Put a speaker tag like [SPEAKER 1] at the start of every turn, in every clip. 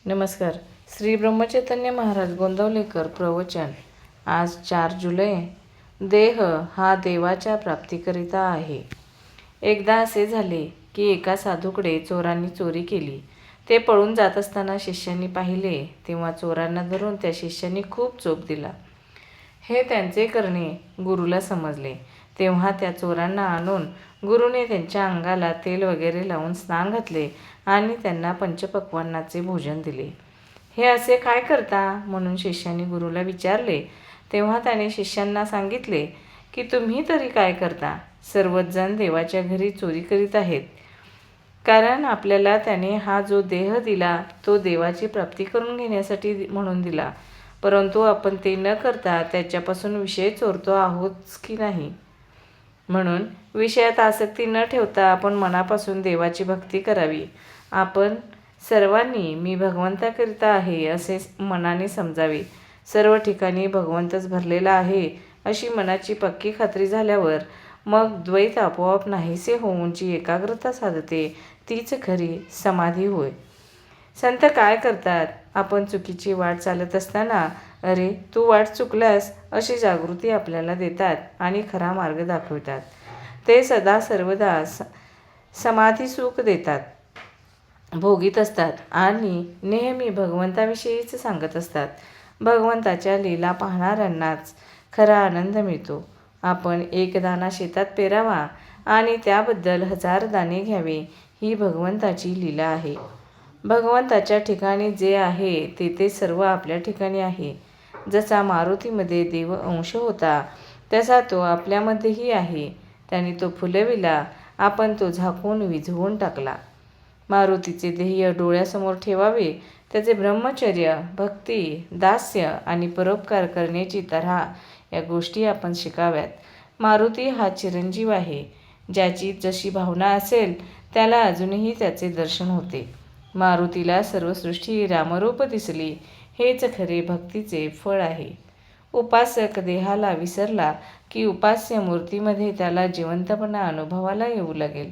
[SPEAKER 1] नमस्कार. श्री ब्रह्मचैतन्य महाराज गोंदवलेकर प्रवचन. आज 4 जुलै. देह हा देवाच्या प्राप्तीकरिता आहे. एकदा असे झाले की एका साधूकडे चोरांनी चोरी केली. ते पळून जात असताना शिष्यांनी पाहिले, तेव्हा चोरांना धरून त्या शिष्यांनी खूप चोप दिला. हे त्यांचे करणे गुरुला समजले. तेव्हा त्या चोरांना आणून गुरुने त्यांच्या अंगाला तेल वगैरे लावून स्नान घातले आणि त्यांना पंचपक्वान्नाचे भोजन दिले. हे असे काय करता म्हणून शिष्यांनी गुरुला विचारले. तेव्हा त्याने शिष्यांना सांगितले की तुम्ही तरी काय करता? सर्वच जण देवाच्या घरी चोरी करीत आहेत. कारण आपल्याला त्याने हा जो देह दिला तो देवाची प्राप्ती करून घेण्यासाठी म्हणून दिला, परंतु आपण ते न करता त्याच्यापासून विषय चोरतो आहोत की नाही. म्हणून विषयात आसक्ती न ठेवता आपण मनापासून देवाची भक्ती करावी. आपण सर्वांनी मी भगवंताकरिता आहे असे मनाने समजावे. सर्व ठिकाणी भगवंतच भरलेला आहे अशी मनाची पक्की खात्री झाल्यावर मग द्वैत आपोआप नाहीसे होऊन जी एकाग्रता साधते तीच खरी समाधी होय. संत काय करतात? आपण चुकीची वाट चालत असताना अरे तू वाट चुकलास अशी जागृती आपल्याला देतात आणि खरा मार्ग दाखवितात. ते सदा सर्वदा समाधी सुख देतात, भोगीत असतात आणि नेहमी भगवंताविषयीच सांगत असतात. भगवंताच्या लीला पाहणाऱ्यांनाच खरा आनंद मिळतो. आपण एक दाणा शेतात पेरावा आणि त्याबद्दल 1000 दाणे घ्यावे ही भगवंताची लीला आहे. भगवंताच्या ठिकाणी जे आहे ते सर्व आपल्या ठिकाणी आहे. जसा मारुतीमध्ये देव अंश होता तसा तो आपल्यामध्येही आहे. त्याने तो फुलविला, आपण तो झाकून विझवून टाकला. मारुतीचे ध्येय डोळ्यासमोर ठेवावे. त्याचे ब्रह्मचर्य, भक्ती, दास्य आणि परोपकार करण्याची तऱ्हा या गोष्टी आपण शिकाव्यात. मारुती हा चिरंजीव आहे. ज्याची जशी भावना असेल त्याला अजूनही त्याचे दर्शन होते. मारुतीला सर्व सृष्टी रामरूप दिसली. हेच खरे भक्तीचे फळ आहे. उपासक देहाला विसरला की उपास्य मूर्तीमध्ये त्याला जिवंतपणा अनुभवाला येऊ लागेल.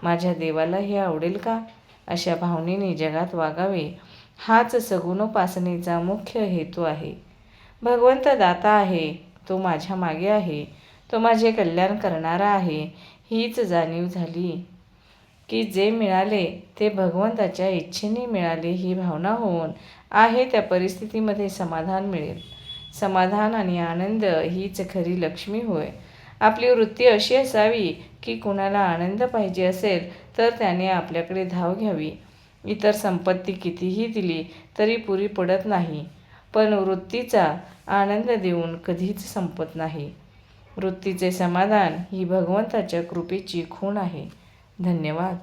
[SPEAKER 1] माझ्या देवाला हे आवडेल का? अशा भावनेने जगात वागावे हाच सगुणोपासनेचा मुख्य हेतू आहे. भगवंत दाता आहे, तो माझ्या मागे आहे, तो माझे कल्याण करणारा आहे. हीच जाणीव झाली की जे मिळाले ते भगवंताच्या इच्छेने मिळाले ही भावना होऊन आहे त्या परिस्थितीमध्ये समाधान मिळेल. समाधान आणि आनंद हीच खरी लक्ष्मी होय. आपली वृत्ती अशी असावी की कुणाला आनंद पाहिजे असेल तर त्याने आपल्याकडे धाव घ्यावी. इतर संपत्ती कितीही दिली तरी पुरी पडत नाही, पण वृत्तीचा आनंद देऊन कधीच संपत नाही. वृत्तीचे समाधान ही भगवंताच्या कृपेची खूण आहे. धन्यवाद.